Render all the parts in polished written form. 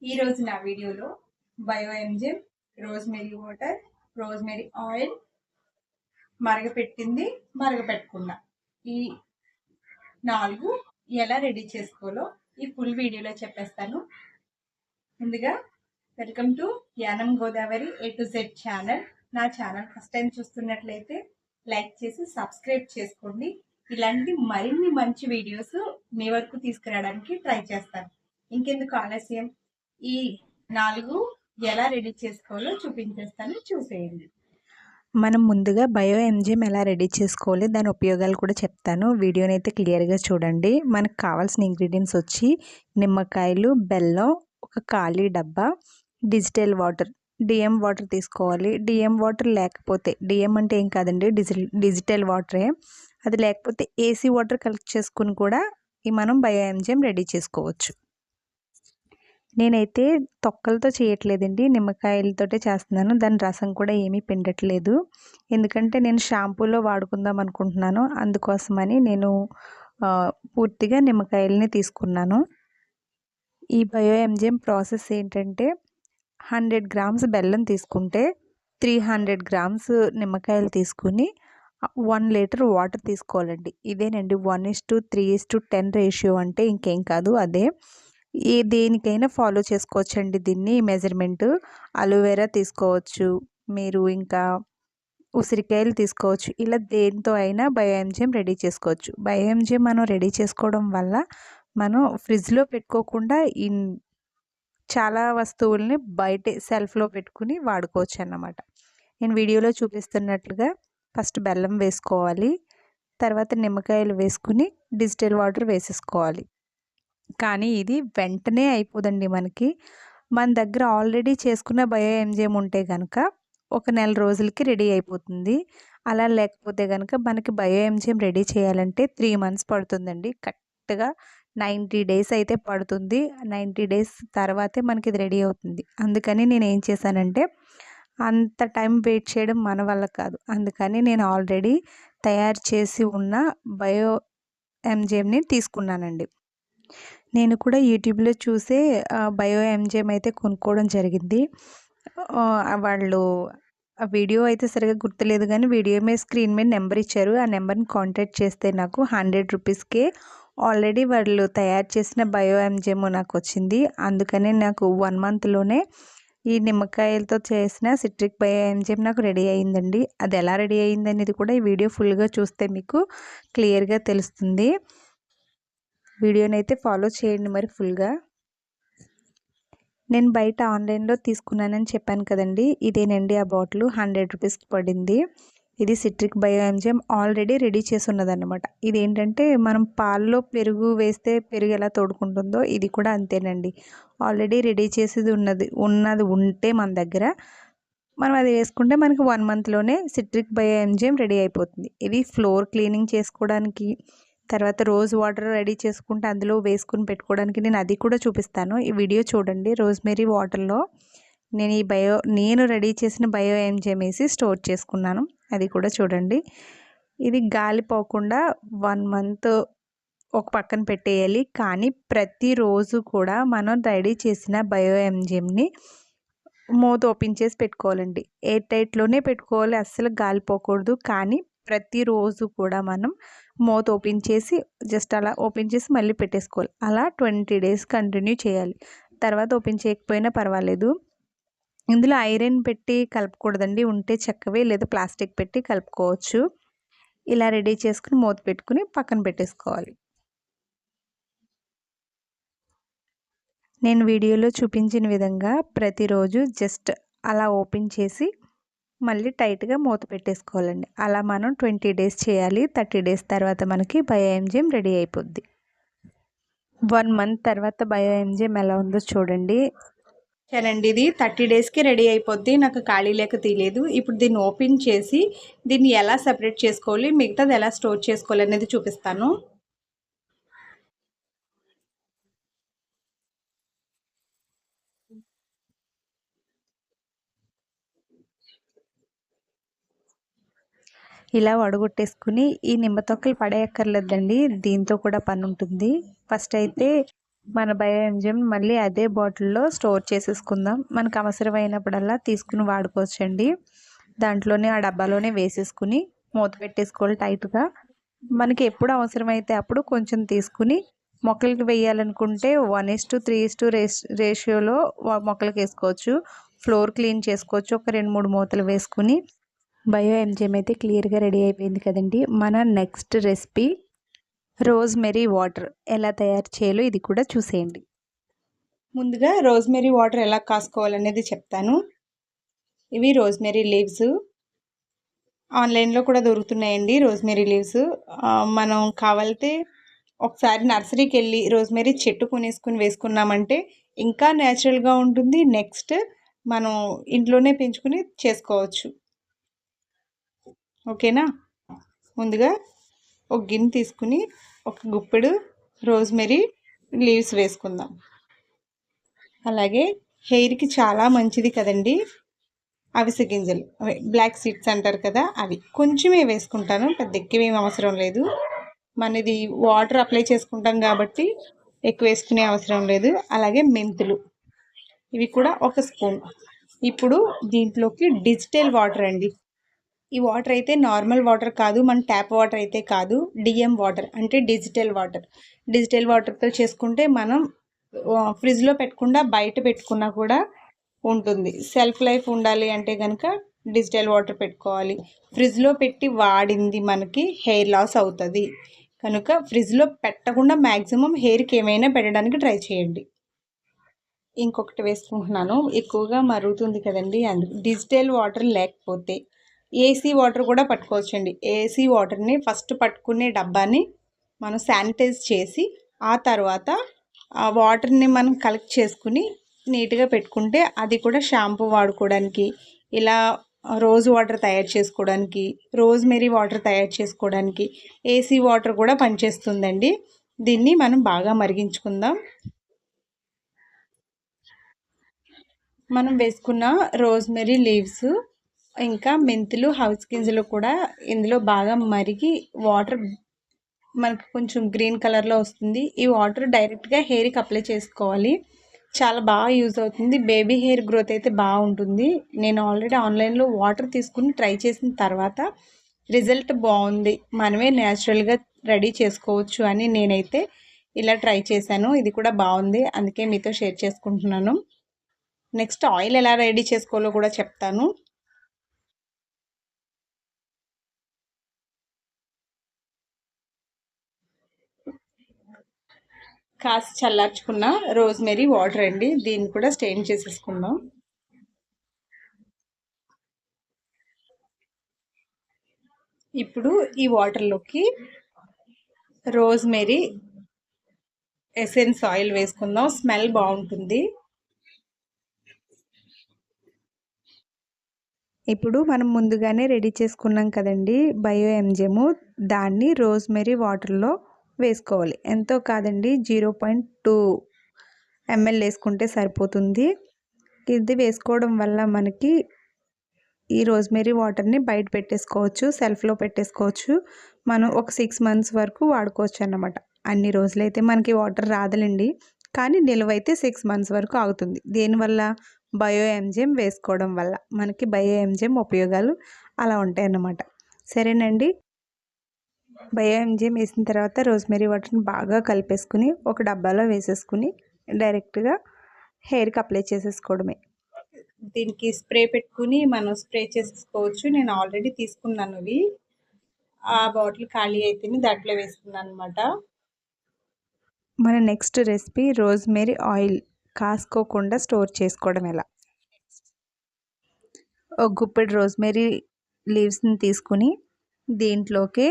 ఈరోజు నా వీడియోలో bio enzyme, rosemary water, rosemary oil మరగపెట్టుకున్న ఈ 4 ఎలా రెడీ చేసుకోవాలో ఈ ఫుల్ వీడియోలో చెప్పేస్తాను. ముందుగా welcome to Yanam Godavari A to Z channel. నా ఛానల్ ఫస్ట్ టైం చూస్తున్నట్లయితే లైక్ చేసి సబ్స్క్రైబ్ చేసుకోండి. ఇలాంటి మరిన్ని మంచి వీడియోస్ మీ వరకు తీసుకురావడానికి ట్రై చేస్తాను. ఇంకెందుకు ఆలస్యం, ఈ 4 ఎలా రెడీ చేసుకోవాలో చూపించేస్తాను, చూసేయండి. మనం ముందుగా బయో ఎంజిమ్ ఎలా రెడీ చేసుకోవాలి, దాని ఉపయోగాలు కూడా చెప్తాను. వీడియోని అయితే క్లియర్గా చూడండి. మనకు కావాల్సిన ఇంగ్రీడియంట్స్ వచ్చి నిమ్మకాయలు, బెల్లం, ఒక ఖాళీ డబ్బా, డిజిటల్ వాటర్, డిఎం వాటర్ తీసుకోవాలి. డిఎం వాటర్ లేకపోతే, డిఎం అంటే ఏం కాదండి, డిజిటల్ వాటరే, అది లేకపోతే ఏసీ వాటర్ కలెక్ట్ చేసుకుని కూడా మనం బయో ఎంజిమ్ రెడీ చేసుకోవచ్చు. నేనైతే తొక్కలతో చేయట్లేదండి, నిమ్మకాయలతోటే చేస్తున్నాను. దాని రసం కూడా ఏమీ పిండట్లేదు, ఎందుకంటే నేను షాంపూలో వాడుకుందాం అనుకుంటున్నాను. అందుకోసమని నేను పూర్తిగా నిమ్మకాయలని తీసుకున్నాను. ఈ బయో ఎంజిమ్ ప్రాసెస్ ఏంటంటే 100 గ్రామ్స్ బెల్లం తీసుకుంటే 300 గ్రామ్స్ నిమ్మకాయలు తీసుకుని 1 లీటర్ వాటర్ తీసుకోవాలండి. ఇదేనండి 1:3:10 రేషియో అంటే ఇంకేం కాదు, అదే. దేనికైనా ఫాలో చేసుకోవచ్చండి దీన్ని, మెజర్మెంట్. అలోవెరా తీసుకోవచ్చు మీరు, ఇంకా ఉసిరికాయలు తీసుకోవచ్చు. ఇలా దేంతో అయినా బయో ఎంజిమ్ రెడీ చేసుకోవచ్చు. బయో ఎంజిమ్ మనం రెడీ చేసుకోవడం వల్ల మనం ఫ్రిడ్జ్లో పెట్టుకోకుండా చాలా వస్తువుల్ని బయటే సెల్ఫ్లో పెట్టుకుని వాడుకోవచ్చు అన్నమాట. నేను వీడియోలో చూపిస్తున్నట్లుగా ఫస్ట్ బెల్లం వేసుకోవాలి, తర్వాత నిమ్మకాయలు వేసుకుని డిజిటల్ వాటర్ వేసేసుకోవాలి. కానీ ఇది వెంటనే అయిపోదండి. మన దగ్గర ఆల్రెడీ చేసుకున్న బయో ఎంజిమ్ ఉంటే కనుక ఒక నెల రోజులకి రెడీ అయిపోతుంది. అలా లేకపోతే కనుక మనకి బయో ఎంజిమ్ రెడీ చేయాలంటే 3 మంత్స్ పడుతుందండి. కరెక్ట్గా 90 డేస్ అయితే పడుతుంది. 90 డేస్ తర్వాతే మనకి ఇది రెడీ అవుతుంది. అందుకని నేను ఏం చేశానంటే, అంత టైం వెయిట్ చేయడం మన వల్ల కాదు. అందుకని నేను ఆల్రెడీ తయారు చేసి ఉన్న బయో ఎంజిమ్ని తీసుకున్నానండి. నేను కూడా యూట్యూబ్లో చూసే బయో ఎంజిమ్ అయితే కొనుక్కోవడం జరిగింది. వాళ్ళు ఆ వీడియో అయితే సరిగా గుర్తులేదు, కానీ వీడియో మీద స్క్రీన్ మీద నెంబర్ ఇచ్చారు. ఆ నెంబర్ని కాంటాక్ట్ చేస్తే నాకు 100 రూపీస్కే ఆల్రెడీ వాళ్ళు తయారు చేసిన బయో ఎంజిమ్ నాకు వచ్చింది. అందుకనే నాకు 1 మంత్లోనే ఈ నిమ్మకాయలతో చేసిన సిట్రిక్ బయో ఎంజిమ్ నాకు రెడీ అయ్యిందండి. అది ఎలా రెడీ అయ్యింది అనేది కూడా ఈ వీడియో ఫుల్గా చూస్తే మీకు క్లియర్గా తెలుస్తుంది. వీడియోని అయితే ఫాలో చేయండి మరి ఫుల్గా. నేను బయట ఆన్లైన్లో తీసుకున్నానని చెప్పాను కదండి, ఇదేనండి ఆ బాటిల్. 100 రూపీస్కి పడింది. ఇది citric bio enzyme already ready చేసి ఉన్నదన్నమాట. ఇదేంటంటే మనం పాల్లో పెరుగు వేస్తే పెరుగు ఎలా తోడుకుంటుందో ఇది కూడా అంతేనండి. ఆల్రెడీ రెడీ చేసేది ఉన్నది ఉంటే మన దగ్గర, మనం అది వేసుకుంటే మనకి 1 మంత్లోనే సిట్రిక్ బయో ఎంజిమ్ రెడీ అయిపోతుంది. ఇది ఫ్లోర్ క్లీనింగ్ చేసుకోవడానికి, తర్వాత రోజ్ వాటర్ రెడీ చేసుకుంటే అందులో వేసుకుని పెట్టుకోవడానికి నేను అది కూడా చూపిస్తాను. ఈ వీడియో చూడండి. రోజ్మెరీ వాటర్లో నేను రెడీ చేసిన బయో ఎంజిమ్ వేసి స్టోర్ చేసుకున్నాను, అది కూడా చూడండి. ఇది గాలి పోకుండా 1 మంత్ ఒక పక్కన పెట్టేయాలి. కానీ ప్రతిరోజు కూడా మనం రెడీ చేసిన బయో ఎంజిమ్ని మూత ఓపెన్ చేసి పెట్టుకోవాలండి. ఎయిర్ టైట్లోనే పెట్టుకోవాలి, అస్సలు గాలి పోకూడదు. కానీ ప్రతిరోజు కూడా మనం మూత ఓపెన్ చేసి జస్ట్ అలా ఓపెన్ చేసి మళ్ళీ పెట్టేసుకోవాలి. అలా 20 డేస్ కంటిన్యూ చేయాలి. తర్వాత ఓపెన్ చేయకపోయినా పర్వాలేదు. ఇందులో ఐరన్ పెట్టి కలపకూడదండి, ఉంటే చెక్కవే లేదా ప్లాస్టిక్ పెట్టి కలుపుకోవచ్చు. ఇలా రెడీ చేసుకుని మూత పెట్టుకుని పక్కన పెట్టేసుకోవాలి. నేను వీడియోలో చూపించిన విధంగా ప్రతిరోజు జస్ట్ అలా ఓపెన్ చేసి మళ్ళీ టైట్గా మూత పెట్టేసుకోవాలండి. అలా మనం 20 డేస్ చేయాలి. 30 డేస్ తర్వాత మనకి బయో ఎంజిమ్ రెడీ అయిపోద్ది. 1 మంత్ తర్వాత బయో ఎంజిమ్ ఎలా ఉందో చూడండి. సరేండి, ఇది 30 డేస్కి రెడీ అయిపోద్ది. నాకు ఖాళీ లేక తీయలేదు. ఇప్పుడు దీన్ని ఓపెన్ చేసి దీన్ని ఎలా సెపరేట్ చేసుకోవాలి, మిగతాది ఎలా స్టోర్ చేసుకోవాలి అనేది చూపిస్తాను. ఇలా వడగొట్టేసుకుని ఈ నిమ్మ తొక్కలు పడేయక్కర్లేదండి, దీంతో కూడా పని ఉంటుంది. ఫస్ట్ అయితే మన బయో ఎంజిఎం మళ్ళీ అదే బాటిల్లో స్టోర్ చేసేసుకుందాం. మనకు అవసరమైనప్పుడల్లా తీసుకుని వాడుకోవచ్చండి. దాంట్లోనే ఆ డబ్బాలోనే వేసేసుకుని మూత పెట్టేసుకోవాలి టైట్గా. మనకి ఎప్పుడు అవసరమైతే అప్పుడు కొంచెం తీసుకుని మొక్కలకి వేయాలనుకుంటే 1:3 రేషియోలో మొక్కలకి వేసుకోవచ్చు. ఫ్లోర్ క్లీన్ చేసుకోవచ్చు. ఒక 2-3 మూతలు వేసుకుని. బయో ఎంజిఎం అయితే క్లియర్గా రెడీ అయిపోయింది కదండి. మన నెక్స్ట్ రెసిపీ రోజ్మెరీ వాటర్ ఎలా తయారు చేయాలో ఇది కూడా చూసేయండి. ముందుగా రోజ్మెరీ వాటర్ ఎలా కాసుకోవాలనేది చెప్తాను. ఇవి రోజ్మెరీ లీవ్స్, ఆన్లైన్లో కూడా దొరుకుతున్నాయండి రోజ్మెరీ లీవ్స్. మనం కావాలితే ఒకసారి నర్సరీకి వెళ్ళి రోజ్మెరీ చెట్టు కొనేసుకుని వేసుకున్నామంటే ఇంకా న్యాచురల్గా ఉంటుంది. నెక్స్ట్ మనం ఇంట్లోనే పెంచుకుని చేసుకోవచ్చు. ఓకేనా? ముందుగా ఒక గిన్నె తీసుకుని ఒక గుప్పెడు రోజ్మెరీ లీవ్స్ వేసుకుందాం. అలాగే హెయిర్కి చాలా మంచిది కదండి అవిసె గింజలు, బ్లాక్ సీడ్స్ అంటారు కదా, అవి కొంచెమే వేసుకుంటాను. పెద్ద ఎక్కువేం అవసరం లేదు. మనది వాటర్ అప్లై చేసుకుంటాం కాబట్టి ఎక్కువ వేసుకునే అవసరం లేదు. అలాగే మెంతులు, ఇవి కూడా ఒక స్పూన్. ఇప్పుడు దీంట్లోకి డిజిటల్ వాటర్ అండి. ఈ వాటర్ అయితే నార్మల్ వాటర్ కాదు, మన ట్యాప్ వాటర్ అయితే కాదు, డిఎం వాటర్ అంటే డిజిటల్ వాటర్. డిజిటల్ వాటర్తో చేసుకుంటే మనం ఫ్రిడ్జ్లో పెట్టకుండా బయట పెట్టుకున్నా కూడా ఉంటుంది. సెల్ఫ్ లైఫ్ ఉండాలి అంటే కనుక డిజిటల్ వాటర్ పెట్టుకోవాలి. ఫ్రిడ్జ్లో పెట్టి వాడింది మనకి హెయిర్ లాస్ అవుతుంది కనుక ఫ్రిడ్జ్లో పెట్టకుండా మ్యాక్సిమం హెయిర్కి ఏమైనా పెట్టడానికి ట్రై చేయండి. ఇంకొకటి వేసుకుంటున్నాను, ఎక్కువగా మరుగుతుంది కదండి అందుకు. డిజిటల్ వాటర్ లేకపోతే ఏసీ వాటర్ కూడా పట్టుకోవచ్చండి. ఏసీ వాటర్ని ఫస్ట్ పట్టుకునే డబ్బాని మనం శానిటైజ్ చేసి ఆ తర్వాత ఆ వాటర్ని మనం కలెక్ట్ చేసుకుని నీట్గా పెట్టుకుంటే అది కూడా షాంపూ వాడుకోవడానికి, ఇలా రోజ్ వాటర్ తయారు చేసుకోవడానికి, రోజ్మెరీ వాటర్ తయారు చేసుకోవడానికి ఏసీ వాటర్ కూడా పనిచేస్తుందండి. దీన్ని మనం బాగా మరిగించుకుందాం. మనం వేసుకున్న రోజ్మెరీ లీవ్స్ ఇంకా మెంతులు, హౌస్ గింజలు కూడా ఇందులో బాగా మరిగి వాటర్ మనకు కొంచెం గ్రీన్ కలర్లో వస్తుంది. ఈ వాటర్ డైరెక్ట్గా హెయిర్కి అప్లై చేసుకోవాలి. చాలా బాగా యూజ్ అవుతుంది. బేబీ హెయిర్ గ్రోత్ అయితే బాగుంటుంది. నేను ఆల్రెడీ ఆన్లైన్లో వాటర్ తీసుకుని ట్రై చేసిన తర్వాత రిజల్ట్ బాగుంది. మనమే న్యాచురల్గా రెడీ చేసుకోవచ్చు అని నేనైతే ఇలా ట్రై చేశాను. ఇది కూడా బాగుంది, అందుకే మీతో షేర్ చేసుకుంటున్నాను. నెక్స్ట్ ఆయిల్ ఎలా రెడీ చేసుకోవాలో కూడా చెప్తాను. కాసి చల్లార్చుకున్న రోజ్మెరీ వాటర్ అండి, దీన్ని కూడా స్టెయిన్ చేసేసుకుందాం. ఇప్పుడు ఈ వాటర్లోకి రోజ్మెరీ ఎసెన్స్ ఆయిల్ వేసుకుందాం, స్మెల్ బాగుంటుంది. ఇప్పుడు మనం ముందుగానే రెడీ చేసుకున్నాం కదండి బయో ఎంజిఎము, దాన్ని రోజ్మెరీ వాటర్లో వేసుకోవాలి. ఎంతో కాదండి, 0.2 ml వేసుకుంటే సరిపోతుంది. ఇది వేసుకోవడం వల్ల మనకి ఈ రోజ్మెరీ వాటర్ని బయట పెట్టేసుకోవచ్చు, సెల్ఫ్లో పెట్టేసుకోవచ్చు. మనం ఒక 6 months వరకు వాడుకోవచ్చు అన్నమాట. అన్ని రోజులైతే మనకి వాటర్ రాదులండి, కానీ నిలువైతే 6 months వరకు ఆగుతుంది. దేనివల్ల? బయో ఎంజిఎం వేసుకోవడం వల్ల మనకి బయో ఎంజిఎం ఉపయోగాలు అలా ఉంటాయన్నమాట. సరేనండి, బయో ఎంజిఎం వేసిన తర్వాత రోజ్మెరీ వాటర్ని బాగా కలిపేసుకుని ఒక డబ్బాలో వేసేసుకుని డైరెక్ట్గా హెయిర్కి అప్లై చేసేసుకోవడమే. దీనికి స్ప్రే పెట్టుకుని మనం స్ప్రే చేసేసుకోవచ్చు. నేను ఆల్రెడీ తీసుకున్నాను అవి. ఆ బాటిల్ ఖాళీ అయితేనే దాంట్లో వేసుకున్నాను అనమాట. మన నెక్స్ట్ రెసిపీ రోజ్మెరీ ఆయిల్ కాసుకోకుండా స్టోర్ చేసుకోవడం ఎలా. ఒక గుప్పెడు రోజ్మెరీ లీవ్స్ని తీసుకుని దీంట్లోకి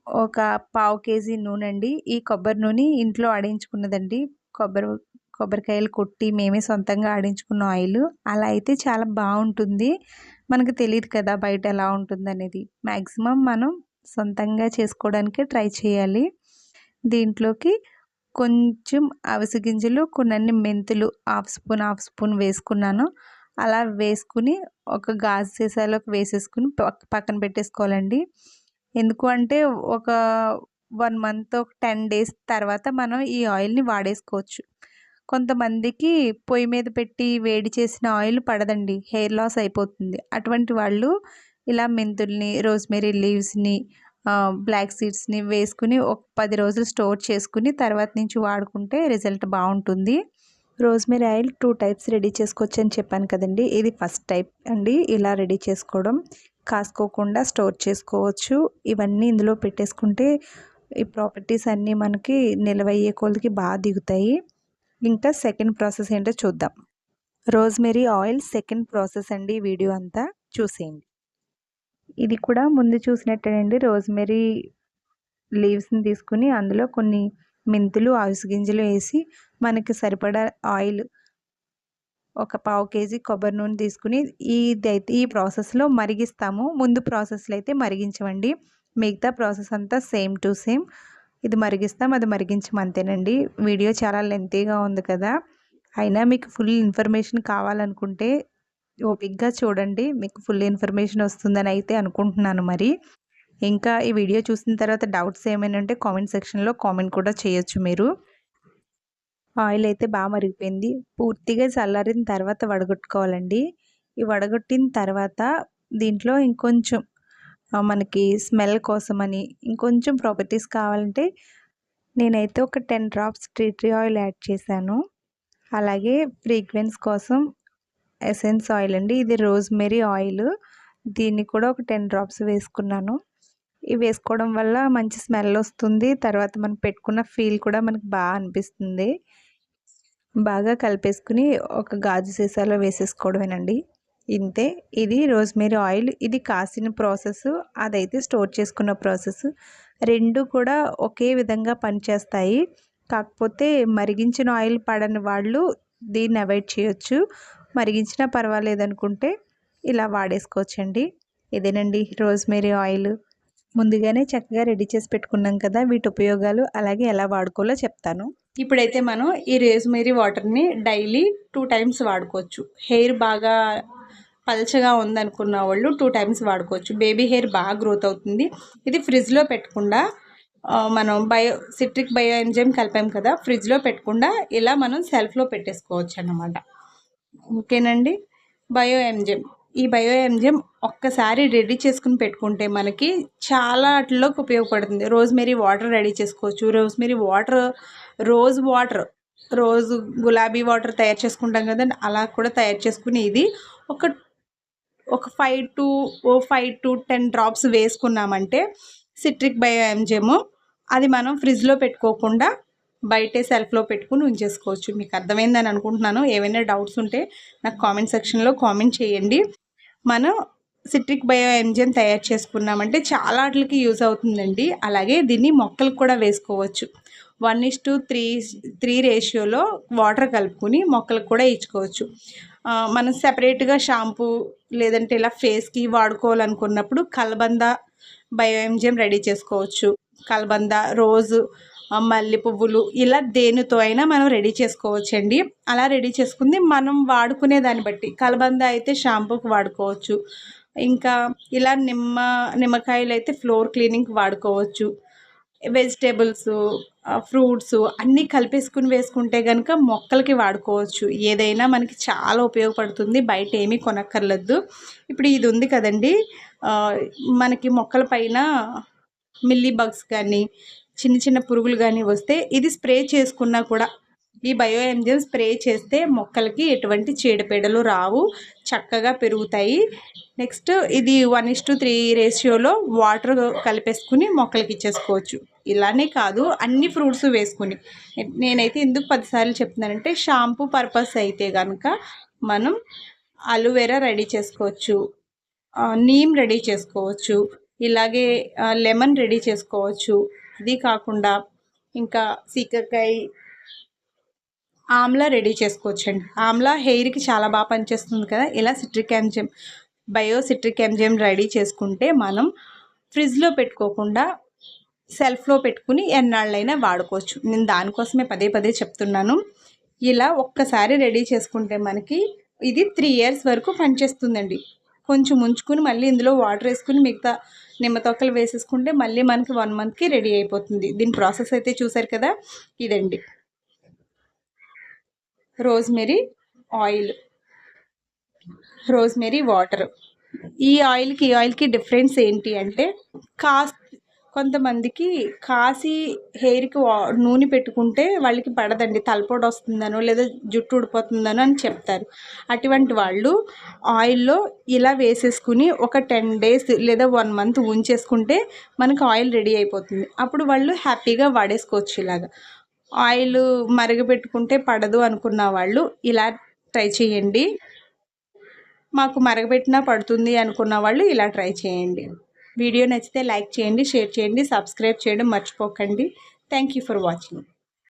ఒక 1/2 kg నూనె అండి. ఈ కొబ్బరి నూనె ఇంట్లో ఆడించుకున్నదండి. కొబ్బరికాయలు కొట్టి మేమే సొంతంగా ఆడించుకున్న ఆయిల్. అలా అయితే చాలా బాగుంటుంది. మనకు తెలియదు కదా బయట ఎలా ఉంటుంది అనేది. మ్యాక్సిమం మనం సొంతంగా చేసుకోవడానికే ట్రై చేయాలి. దీంట్లోకి కొంచెం అవిసె గింజలు, కొన్ని మెంతులు హాఫ్ స్పూన్ వేసుకున్నాను. అలా వేసుకుని ఒక గాజు సీసాలోకి వేసేసుకుని పక్కన పెట్టేసుకోవాలండి. ఎందుకు అంటే ఒక 1 మంత్ ఒక 10 డేస్ తర్వాత మనం ఈ ఆయిల్‌ని వాడేసుకోవచ్చు. కొంతమందికి పొయ్యి మీద పెట్టి వేడి చేసిన ఆయిల్ పడదండి. హెయిర్ లాస్ అయిపోతుంది. అటువంటి వాళ్ళు ఇలా మెంతుల్ని, రోస్‌మెరీ లీవ్స్‌ని, బ్లాక్ సీడ్స్‌ని వేసుకొని ఒక 10 రోజులు స్టోర్ చేసుకొని తర్వాత నుంచి వాడుకుంటే రిజల్ట్ బావుంటుంది. రోస్‌మెరీ ఆయిల్ 2 టైప్స్ రెడీ చేసుకోవచ్చని చెప్పాను కదండీ! ఇది ఫస్ట్ టైప్ అండి. ఇలా రెడీ చేసుకోవడం. కాసుకోకుండా స్టోర్ చేసుకోవచ్చు. ఇవన్నీ ఇందులో పెట్టేసుకుంటే ఈ ప్రాపర్టీస్ అన్నీ మనకి నిల్వయ్యే కొలదికి దిగుతాయి. ఇంకా సెకండ్ ప్రాసెస్ ఏంటో చూద్దాం. రోస్‌మెరీ ఆయిల్ సెకండ్ ప్రాసెస్ అండి. ఈ వీడియో అంతా చూసేయండి. ఇది కూడా ముందు చూసినట్టేనండి. రోస్‌మెరీ లీవ్స్‌ని తీసుకొని అందులో కొన్ని మెంతులు, అవిసె గింజలు వేసి మనకి సరిపడా ఆయిల్ ఒక పావు కేజీ కొబ్బరి నూనె తీసుకుని ఈ ప్రాసెస్‌లో మరిగిస్తాము. ముందు ప్రాసెస్‌లో అయితే మరిగించమండి. మిగతా ప్రాసెస్ అంతా సేమ్ టు సేమ్. ఇది మరిగిస్తాం, అది మరిగించం అంతేనండి. వీడియో చాలా లెంతీగా ఉంది కదా! అయినా మీకు ఫుల్ ఇన్ఫర్మేషన్ కావాలనుకుంటే ఓపికగా చూడండి. మీకు ఫుల్ ఇన్ఫర్మేషన్ వస్తుందని అయితే అనుకుంటున్నాను మరి. ఇంకా ఈ వీడియో చూసిన తర్వాత డౌట్స్ ఏమైనా ఉంటే కామెంట్ సెక్షన్‌లో కామెంట్ కూడా చేయొచ్చు మీరు. ఆయిల్ అయితే మరిగిపోయింది. పూర్తిగా చల్లారిన తర్వాత వడగొట్టుకోవాలండి. ఈ వడగొట్టిన తర్వాత దీంట్లో ఇంకొంచెం మనకి స్మెల్ కోసమని ఇంకొంచెం ప్రాపర్టీస్ కావాలంటే నేనైతే ఒక 10 drops tea tree oil add చేశాను. అలాగే ఫ్రీగ్రెన్స్ కోసం ఎసెన్స్ ఆయిల్ అండి. ఇది రోస్‌మెరీ ఆయిల్. దీన్ని కూడా ఒక 10 డ్రాప్స్ వేసుకున్నాను. ఇవి వేసుకోవడం వల్ల మంచి స్మెల్ వస్తుంది. తర్వాత మనం పెట్టుకున్న ఫీల్ కూడా మనకు అనిపిస్తుంది. బాగా కలిపేసుకుని ఒక గాజు సీసాలో వేసేసుకోవడమేనండి. ఇంతే. ఇది రోస్‌మెరీ ఆయిల్. ఇది కాసిన ప్రాసెస్, అదైతే స్టోర్ చేసుకున్న ప్రాసెస్. 2 కూడా ఒకే విధంగా పనిచేస్తాయి. కాకపోతే మరిగించిన ఆయిల్ పడని వాళ్ళు దీన్ని అవాయిడ్ చేయొచ్చు. మరిగించినా పర్వాలేదనుకుంటే ఇలా వాడేసుకోవచ్చండి. ఇదేనండి రోస్‌మెరీ ఆయిల్. ముందుగానే చక్కగా రెడీ చేసి పెట్టుకున్నాం కదా! వీటి ఉపయోగాలు అలాగే ఎలా వాడుకోవాలో చెప్తాను. ఇప్పుడైతే మనం ఈ రోస్‌మెరీ వాటర్ని డైలీ 2 టైమ్స్ వాడుకోవచ్చు. హెయిర్ బాగా పల్చగా ఉందనుకున్న వాళ్ళు 2 టైమ్స్ వాడుకోవచ్చు. బేబీ హెయిర్ బాగా గ్రోత్ అవుతుంది. ఇది ఫ్రిడ్జ్లో పెట్టకుండా మనం సిట్రిక్ బయో ఎంజైమ్ కలిపాం కదా, ఫ్రిడ్జ్లో పెట్టకుండా ఇలా మనం సెల్ఫ్లో పెట్టేసుకోవచ్చు అన్నమాట. ఓకేనండి. బయో ఎంజైమ్, ఈ బయో ఎంజైమ్ ఒక్కసారి రెడీ చేసుకుని పెట్టుకుంటే మనకి చాలా వాటిలోకి ఉపయోగపడుతుంది. రోస్‌మెరీ వాటర్ రెడీ చేసుకోవచ్చు. రోస్‌మెరీ వాటర్, రోజు గులాబీ వాటర్ తయారు చేసుకుంటాం కదండి, అలా కూడా తయారు చేసుకుని ఇది ఒక 5 to 10 డ్రాప్స్ వేసుకున్నామంటే సిట్రిక్ బయో ఎంజైమ్ అది మనం ఫ్రిడ్జ్లో పెట్టుకోకుండా బయటే సెల్ఫ్లో పెట్టుకుని ఉంచేసుకోవచ్చు. మీకు అర్థమైందని అనుకుంటున్నాను. ఏమైనా డౌట్స్ ఉంటే నాకు కామెంట్ సెక్షన్లో కామెంట్ చేయండి. మనం సిట్రిక్ బయో ఎంజైమ్ తయారు చేసుకున్నామంటే చాలా వాటికి యూజ్ అవుతుందండి. అలాగే దీన్ని మొక్కలకు కూడా వేసుకోవచ్చు. 1:3 రేషియోలో వాటర్ కలుపుకొని మొక్కలకు కూడా ఇచ్చుకోవచ్చు. మనం సెపరేట్గా షాంపూ లేదంటే ఇలా ఫేస్కి వాడుకోవాలనుకున్నప్పుడు కలబంద బయో ఎంజైమ్ రెడీ చేసుకోవచ్చు. కలబంద, రోజు, మల్లె పువ్వులు ఇలా దేనితో అయినా మనం రెడీ చేసుకోవచ్చండి. అలా రెడీ చేసుకుంది మనం వాడుకునే దాన్ని బట్టి. కలబంద అయితే షాంపూకి వాడుకోవచ్చు. ఇంకా ఇలా నిమ్మకాయలు అయితే ఫ్లోర్ క్లీనింగ్కి వాడుకోవచ్చు. వెజిటేబుల్స్, ఫ్రూట్స్ అన్నీ కలిపేసుకుని వేసుకుంటే కనుక మొక్కలకి వాడుకోవచ్చు. ఏదైనా మనకి చాలా ఉపయోగపడుతుంది. బయట ఏమీ కొనక్కర్లేదు. ఇప్పుడు ఇది ఉంది కదండి, మనకి మొక్కల పైన మిల్లీ బగ్స్ కానీ చిన్న చిన్న పురుగులు కానీ వస్తే ఇది స్ప్రే చేసుకున్నా కూడా, ఈ బయో ఎంజైమ్ స్ప్రే చేస్తే మొక్కలకి ఎటువంటి చీడపీడలు రావు, చక్కగా పెరుగుతాయి. నెక్స్ట్ ఇది 1:3 రేషియోలో వాటర్ కలిపేసుకుని మొక్కలకి ఇచ్చేసుకోవచ్చు. ఇలానే కాదు, అన్ని ఫ్రూట్స్ వేసుకుని. నేనైతే ఎందుకు 10 సార్లు చెప్తున్నానంటే షాంపూ పర్పస్ అయితే కనుక మనం అలోవెరా రెడీ చేసుకోవచ్చు, నీమ్ రెడీ చేసుకోవచ్చు, ఇలాగే లెమన్ రెడీ చేసుకోవచ్చు. అది కాకుండా ఇంకా సీకాకాయ, ఆమ్లా రెడీ చేసుకోవచ్చండి. ఆమ్లా హెయిర్కి చాలా బాగా పనిచేస్తుంది కదా. ఇలా సిట్రిక్ ఎంజైమ్ రెడీ చేసుకుంటే మనం ఫ్రిడ్జ్లో పెట్టుకోకుండా సెల్ఫ్లో పెట్టుకుని ఎన్నాళ్ళైనా వాడుకోవచ్చు. నేను దానికోసమే పదే చెప్తున్నాను. ఇలా ఒక్కసారి రెడీ చేసుకుంటే మనకి ఇది 3 years వరకు పనిచేస్తుందండి. కొంచెం ఉంచుకుని మళ్ళీ ఇందులో వాటర్ వేసుకుని మిగతా నిమ్మ తొక్కలు వేసేసుకుంటే మళ్ళీ మనకి 1 మంత్కి రెడీ అయిపోతుంది. దీని ప్రాసెస్ అయితే చూసారు కదా, ఇదండి. Rosemary oil, rosemary water. ఈ ఆయిల్కి డిఫరెన్స్ ఏంటి అంటే, కొంతమందికి కాసి హెయిర్కి నూనె పెట్టుకుంటే వాళ్ళకి పడదండి, తలపోటు వస్తుందనో లేదా జుట్టు ఊడిపోతుందనో అని చెప్తారు. అటువంటి వాళ్ళు ఆయిల్లో ఇలా వేసేసుకుని ఒక 10 days లేదా 1 month ఉంచేసుకుంటే మనకు ఆయిల్ రెడీ అయిపోతుంది. అప్పుడు వాళ్ళు హ్యాపీగా వాడేసుకోవచ్చు. ఇలాగా ఆయిల్ మరగపెట్టుకుంటే పడదు అనుకున్న వాళ్ళు ఇలా ట్రై చేయండి. మాకు మరగబెట్టినా పడుతుంది అనుకున్న వాళ్ళు ఇలా ట్రై చేయండి. వీడియో నచ్చితే లైక్ చేయండి, షేర్ చేయండి, సబ్స్క్రైబ్ చేయడం మర్చిపోకండి. Thank you for watching.